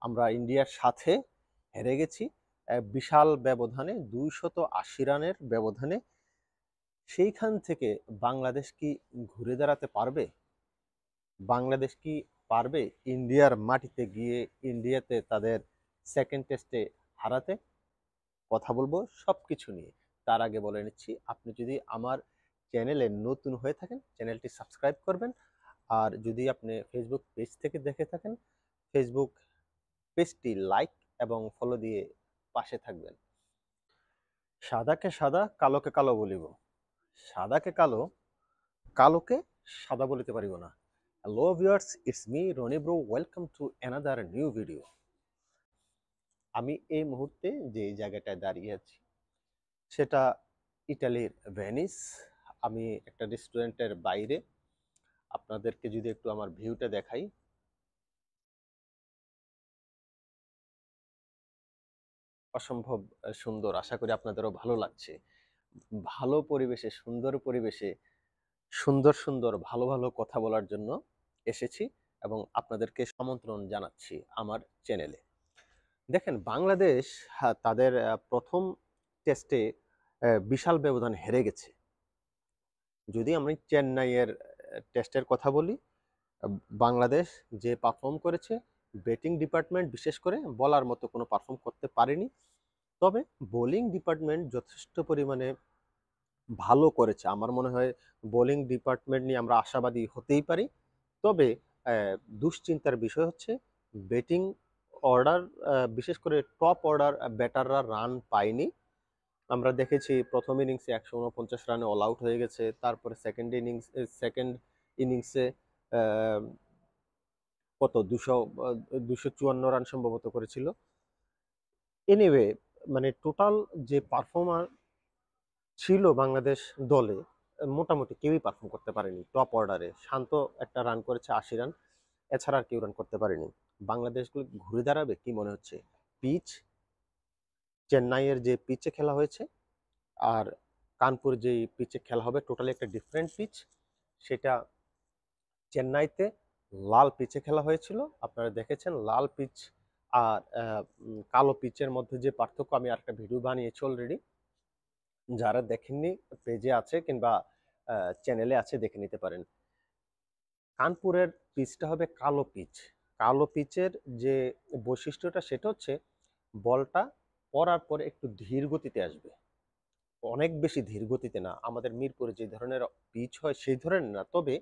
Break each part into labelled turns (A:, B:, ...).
A: আমরা ইন্ডিয়ার সাথে হেরে গেছি বিশাল ব্যবধানে, 280 রানের ব্যবধানে। সেইখান থেকে বাংলাদেশ কি ঘুরে দাঁড়াতে পারবে? বাংলাদেশ কি পারবে ইন্ডিয়ার মাটিতে গিয়ে ইন্ডিয়াতে তাদের সেকেন্ড টেস্টে হারাতে? কথা বলবো সবকিছু নিয়ে। তার আগে বলে নিচ্ছি, আপনি যদি আমার চ্যানেলে নতুন হয়ে থাকেন চ্যানেলটি সাবস্ক্রাইব করবেন। আর যদি আপনি ফেসবুক পেজ থেকে দেখে থাকেন, ফেসবুক পেজটি লাইক এবং ফলো দিয়ে পাশে থাকবেন। সাদাকে সাদা, কালোকে কালো বলিব। সাদাকে কালো, কালোকে সাদা বলিতে পারিব না। Hello viewers, it's me Rony bro, welcome to another new video. আমি এই মুহূর্তে যে জায়গাটায় দাঁড়িয়ে আছি সেটা ইটালির ভেনিস। আমি একটা রেস্টুরেন্টের বাইরে। আপনাদেরকে যদি একটু আমার ভিউটা দেখাই, অসম্ভব সুন্দর। আশা করি আপনাদেরও ভালো লাগছে। ভালো পরিবেশে, সুন্দর পরিবেশে, সুন্দর সুন্দর ভালো ভালো কথা বলার জন্য এসেছি এবং আপনাদেরকে আমন্ত্রণ জানাচ্ছি আমার চ্যানেলে। দেখেন, বাংলাদেশ তাদের প্রথম টেস্টে বিশাল ব্যবধান হেরে গেছে। যদি আমি চেন্নাইয়ের টেস্টের কথা বলি, বাংলাদেশ যে পারফর্ম করেছে, ব্যাটিং ডিপার্টমেন্ট বিশেষ করে বলার মতো কোনো পারফর্ম করতে পারেনি। তবে বোলিং ডিপার্টমেন্ট যথেষ্ট পরিমাণে ভালো করেছে। আমার মনে হয় বোলিং ডিপার্টমেন্ট নিয়ে আমরা আশাবাদী হতেই পারি। তবে দুশ্চিন্তার বিষয় হচ্ছে ব্যাটিং অর্ডার, বিশেষ করে টপ অর্ডার ব্যাটাররা রান পায়নি। আমরা দেখেছি প্রথম ইনিংসে 149 রানে অল আউট হয়ে গেছে। তারপরে সেকেন্ড ইনিংসে কত 254 রান সম্ভবত করেছিল। এনিওয়ে, মানে টোটাল যে পারফর্মার ছিল বাংলাদেশ দলে, মোটামুটি কেউই পারফর্ম করতে পারেনি টপ অর্ডারে। শান্ত একটা রান করেছে 80 রান, এছাড়া আর কেউ রান করতে পারেনি। বাংলাদেশগুলো ঘুরে দাঁড়াবে কি মনে হচ্ছে? পিচ, চেন্নাইয়ের যে পিচে খেলা হয়েছে আর কানপুর যেই পিচে খেলা হবে, টোটালি একটা ডিফারেন্ট পিচ। সেটা চেন্নাইতে লাল পিচে খেলা হয়েছিল, আপনারা দেখেছেন লাল পিচ আর কালো পিচের মধ্যে যে পার্থক্য, আমি আর একটা ভিডিও বানিয়েছি অলরেডি। যারা দেখেননি পেজে আছে কিংবা চ্যানেলে আছে, দেখে নিতে পারেন। কানপুরের পিচটা হবে কালো পিচ। কালো পিচের যে বৈশিষ্ট্যটা সেটা হচ্ছে বলটা পড়ার পরে একটু ধীর গতিতে আসবে, অনেক বেশি ধীর গতিতে না। আমাদের মিরপুরে যে ধরনের পিচ হয় সেই ধরনের না। তবে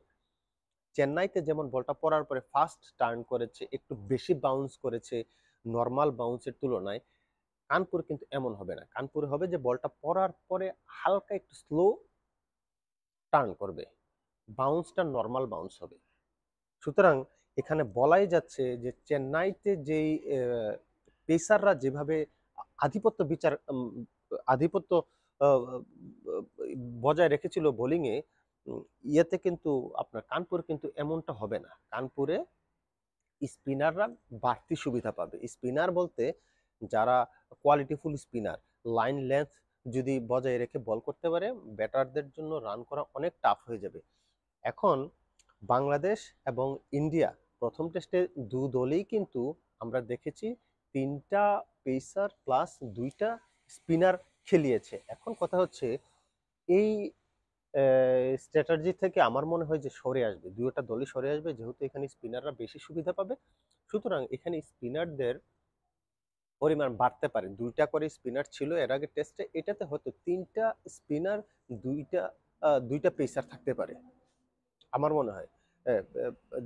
A: চেন্নাইতে যেমন বলটা পড়ার পরে ফাস্ট টার্ন করেছে, একটু বেশি বাউন্স করেছে নর্মাল বাউন্সের তুলনায়, কানপুর কিন্তু এমন হবে না। কানপুরে হবে যে বলটা পড়ার পরে হালকা একটু স্লো টার্ন করবে, বাউন্সটা নর্মাল বাউন্স হবে। সুতরাং এখানে বলাই যাচ্ছে যে চেন্নাইতে যেই পেসাররা যেভাবে আধিপত্য বিচার আধিপত্য আহ, বজায় রেখেছিল বোলিংয়ে, ইয়েতে কিন্তু আপনার কানপুরে কিন্তু এমনটা হবে না। কানপুরে স্পিনাররা বাড়তি সুবিধা পাবে। স্পিনার বলতে যারা কোয়ালিটিফুল স্পিনার, লাইন লেন্থ যদি বজায় রেখে বল করতে পারে, ব্যাটারদের জন্য রান করা অনেক টাফ হয়ে যাবে। এখন বাংলাদেশ এবং ইন্ডিয়া প্রথম টেস্টে দু দলেই কিন্তু আমরা দেখেছি তিনটা পেসার প্লাস দুইটা স্পিনার খেলিয়েছে। এখন কথা হচ্ছে এই স্ট্র্যাটাজি থেকে আমার মনে হয় যে সরে আসবে, দুইটা দলই সরে আসবে, যেহেতু এখানে স্পিনাররা বেশি সুবিধা পাবে। সুতরাং এখানে স্পিনারদের পরিমাণ বাড়তে পারে। দুইটা করে স্পিনার ছিল এর আগে টেস্টে, এটাতে হয়তো তিনটা স্পিনার, দুইটা দুইটা পেসার থাকতে পারে আমার মনে হয়।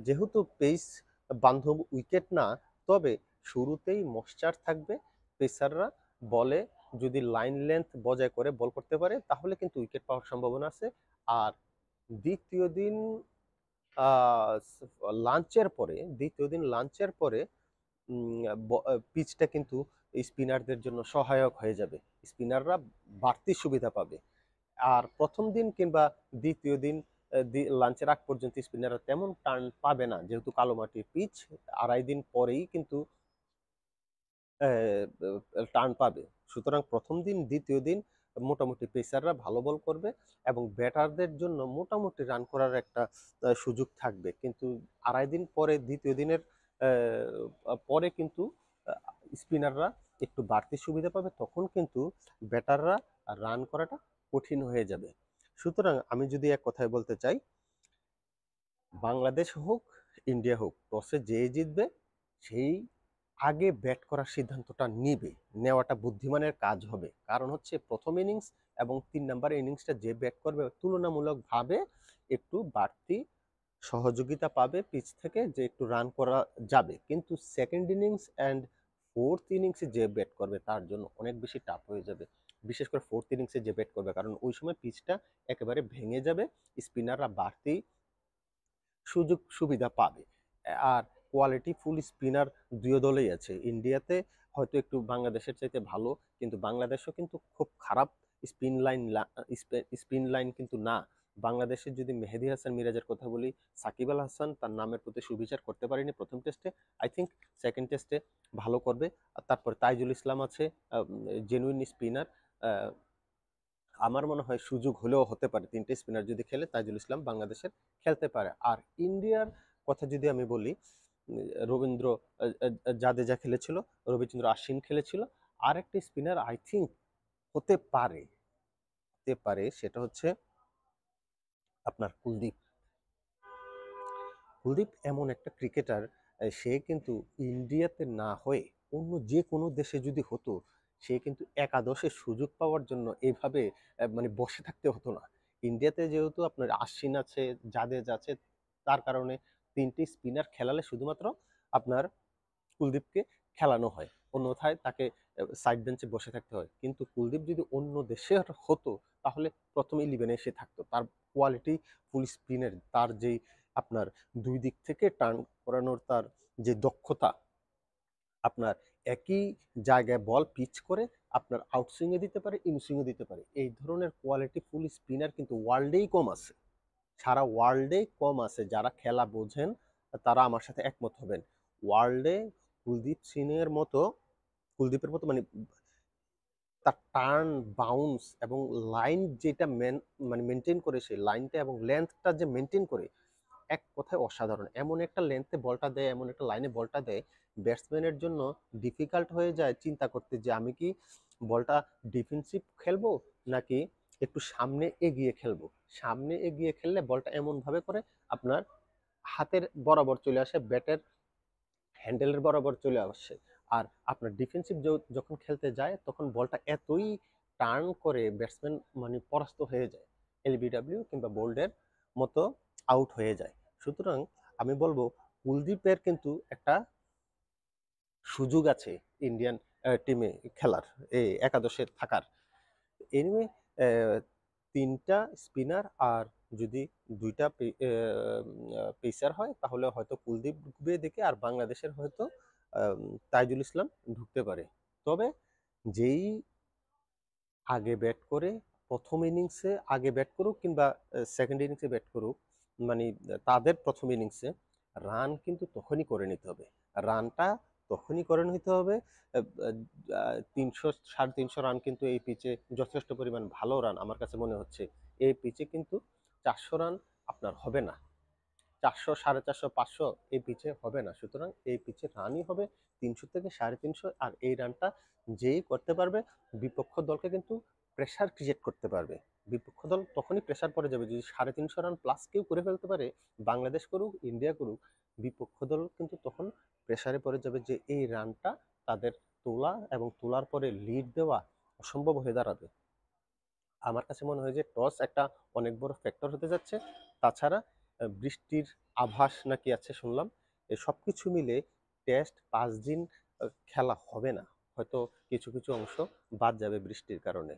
A: যেহেতু পেস বান্ধব উইকেট না, তবে শুরুতেই মশ্চার থাকবে। পেসাররা বলে যদি লাইন লেন্থ বজায় করে বল করতে পারে তাহলে কিন্তু উইকেট পাওয়ার সম্ভাবনা আছে। আর দ্বিতীয় দিন লাঞ্চের পরে পিচটা কিন্তু স্পিনারদের জন্য সহায়ক হয়ে যাবে। স্পিনাররা বাড়তি সুবিধা পাবে। আর প্রথম দিন কিংবা দ্বিতীয় দিন লাঞ্চের আগ পর্যন্ত স্পিনাররা তেমন টার্ন পাবে না, যেহেতু কালো মাটির পিচ। 2.5 দিন পরেই কিন্তু টার্ন পাবে। সুতরাং প্রথম দিন দ্বিতীয় দিন মোটামুটি পেসাররা ভালো বল করবে এবং ব্যাটারদের জন্য মোটামুটি রান করার একটা সুযোগ থাকবে। কিন্তু 2.5 দিন পরে দ্বিতীয় দিনের পরে কিন্তু স্পিনাররা একটু বাড়তি সুবিধা পাবে, তখন কিন্তু ব্যাটাররা রান করাটা কঠিন হয়ে যাবে। সুতরাং আমি যদি এক কথায় বলতে চাই, বাংলাদেশ হোক ইন্ডিয়া হোক, টসে যে জিতবে সেই আগে ব্যাট করার সিদ্ধান্তটা নিবে, নেওয়াটা বুদ্ধিমানের কাজ হবে। কারণ হচ্ছে প্রথম ইনিংস এবং 3 নম্বর ইনিংসটা যে ব্যাট করবে তুলনামূলকভাবে একটু বাড়তি সহযোগিতা পাবে পিচ থেকে, যে একটু রান করা যাবে। কিন্তু সেকেন্ড ইনিংস অ্যান্ড ফোর্থ ইনিংসে যে ব্যাট করবে তার জন্য অনেক বেশি টাফ হয়ে যাবে, বিশেষ করে ফোর্থ ইনিংসে যে ব্যাট করবে, কারণ ওই সময় পিচটা একেবারে ভেঙে যাবে, স্পিনাররা বাড়তি সুযোগ সুবিধা পাবে। আর কোয়ালিটি ফুল স্পিনার দুই দলেই আছে। ইন্ডিয়াতে হয়তো একটু বাংলাদেশের চাইতে ভালো, কিন্তু বাংলাদেশও কিন্তু খুব খারাপ স্পিন লাইন স্পিন লাইন কিন্তু না। বাংলাদেশের যদি মেহেদী হাসান মিরাজের কথা বলি, সাকিব আল হাসান তার নামের প্রতি সুবিচার করতে পারেনি প্রথম টেস্টে। আই থিঙ্ক সেকেন্ড টেস্টে ভালো করবে। আর তারপর তাইজুল ইসলাম আছে, জেনুইন স্পিনার। আমার মনে হয় সুযোগ হলেও হতে পারে, 3টে স্পিনার যদি খেলে তাইজুল ইসলাম বাংলাদেশের খেলতে পারে। আর ইন্ডিয়ার কথা যদি আমি বলি, রবীন্দ্র জাদেজা খেলেছিল, রবিচন্দ্র আশ্বিন খেলেছিল। আর একটা স্পিনার আই থিঙ্ক হতে পারে, সেটা হচ্ছে আপনার কুলদীপ। কুলদীপ এমন একটা ক্রিকেটার, সে কিন্তু ইন্ডিয়াতে না হয়ে অন্য যে কোনো দেশে যদি হতো, সে কিন্তু একাদশে সুযোগ পাওয়ার জন্য এইভাবে মানে বসে থাকতে হতো না। ইন্ডিয়াতে যেহেতু আপনার আশ্বিন আছে, জাদেজ আছে, তার কারণে 3টে স্পিনার খেলালে শুধুমাত্র আপনার কুলদীপকে খেলানো হয়, অন্যথায় তাকে সাইড বেঞ্চে বসে থাকতে হয়। কিন্তু কুলদীপ যদি অন্য দেশের হতো, তাহলে প্রথম 11-এ এসে থাকতো। তার কোয়ালিটি ফুল স্পিনের, তার যেই আপনার দুই দিক থেকে টার্ন করানোর তার যে দক্ষতা, আপনার একই জায়গায় বল পিচ করে আপনার আউটসুইংয়ে দিতে পারে, ইনসুইংয়ে দিতে পারে, এই ধরনের কোয়ালিটি ফুল স্পিনার কিন্তু ওয়ার্ল্ডেই কম আছে। সারা ওয়ার্ল্ডে কম আছে। যারা খেলা বোঝেন তারা আমার সাথে একমত হবেন। ওয়ার্ল্ডে কুলদীপের মতো মানে তার টার্ন, বাউন্স এবং লাইন যেটা মানে মেনটেন করে, সেই লাইনটা এবং লেন্থটা যে মেনটেন করে, এক কথায় অসাধারণ। এমন একটা লেন্থে বলটা দেয়, এমন একটা লাইনে বলটা দেয়, ব্যাটসম্যানের জন্য ডিফিকাল্ট হয়ে যায় চিন্তা করতে যে আমি কি বলটা ডিফেন্সিভ খেলবো নাকি একটু সামনে এগিয়ে খেলবো। সামনে এগিয়ে খেললে বলটা এমন ভাবে করে আপনার হাতের বরাবর চলে আসে, ব্যাটের হ্যান্ডেলের বরাবর চলে আসে। আর আপনার ডিফেন্সিভ যখন খেলতে যায়, তখন বলটা এতই টার্ন করে ব্যাটসম্যান মানে পরাস্ত হয়ে যায়, এলবিডব্লিউ কিংবা বোল্ডের মতো আউট হয়ে যায়। সুতরাং আমি বলবো কুলদীপের কিন্তু একটা সুযোগ আছে ইন্ডিয়ান টিমে খেলার, এই একাদশে থাকার। এনিওয়ে, 3টা স্পিনার আর যদি 2টা পেসার হয়, তাহলে হয়তো কুলদীপ ঢুকবে দেখে, আর বাংলাদেশের হয়তো তাইজুল ইসলাম ঢুকতে পারে। তবে যেই আগে ব্যাট করে, প্রথম ইনিংসে আগে ব্যাট করুক কিংবা সেকেন্ড ইনিংসে ব্যাট করুক, মানে তাদের প্রথম ইনিংসে রান কিন্তু তখনই করে নিতে হবে। রানটা তখনই করে নিতে হবে। 300 350 রান কিন্তু এই পিচে যথেষ্ট পরিমাণ ভালো রান আমার কাছে মনে হচ্ছে। এই পিচে কিন্তু 400 রান আপনার হবে না, 400 450 500 এই পিচে হবে না। সুতরাং এই পিচে রানই হবে 300 থেকে 350। আর এই রানটা যেই করতে পারবে, বিপক্ষ দলকে কিন্তু প্রেসার ক্রিয়েট করতে পারবে। বিপক্ষ দল তখনই প্রেসার পড়ে যাবে যদি 350 রান প্লাস কেউ করে ফেলতে পারে, বাংলাদেশ করুক ইন্ডিয়া করুক, বিপক্ষ দল কিন্তু তখন প্রেসারে পড়ে যাবে যে এই রানটা তাদের তোলা এবং তোলার পরে লিড দেওয়া অসম্ভব হয়ে দাঁড়াবে। আমার কাছে মনে হয় যে টস একটা অনেক বড় ফ্যাক্টর হতে যাচ্ছে। তাছাড়া বৃষ্টির আভাস নাকি আছে শুনলাম। এই সব কিছু মিলে টেস্ট 5 দিন খেলা হবে না, হয়তো কিছু কিছু অংশ বাদ যাবে বৃষ্টির কারণে।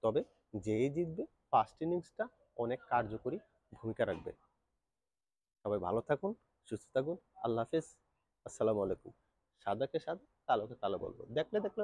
A: তবে যেই জিতবে ফার্স্ট ইনিংসটা অনেক কার্যকরী ভূমিকা রাখবে। সবাই ভালো থাকুন, সুস্থ থাকুন। আল্লাহ হাফেজ। আসসালামু আলাইকুম। সাদাকে সাদা, কালোকে কালো বলবো, দেখলে দেখলে